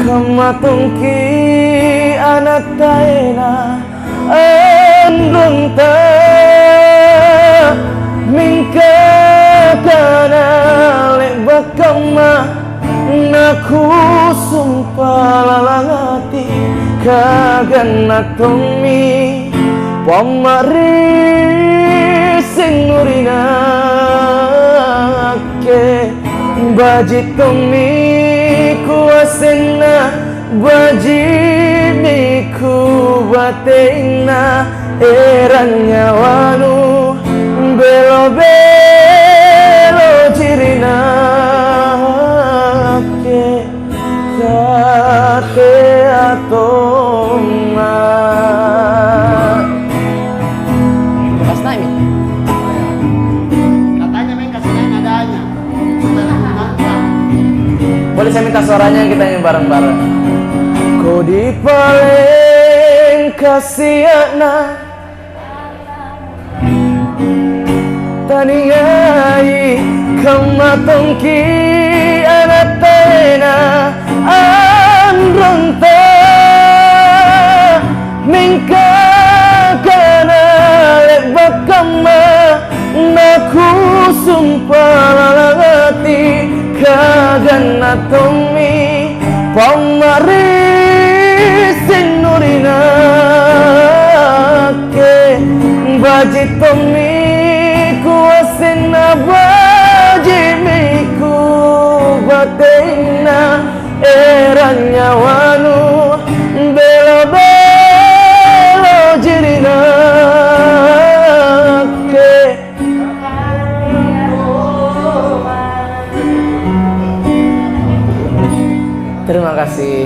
Kamatungki anak taena andunta mingka kana lebak kama naku sumpah lalangati kagana tomi pamari sing nurina ke baji tomi kuasena baji miku batena eranya wanu belo belo cirina ke kate atoma pas naik Katanya main kasih nadanya. boleh saya minta suaranya kita nyanyi bareng-bareng. Kau di paling kasiana taniai kamatongki anatena andronta mingka kana lebak kama naku sumpah lalangati kagana tomi pamari sinurina ke baji tomi kuasena baji miku batena eranya wanu belo belo jirina ke terima kasih.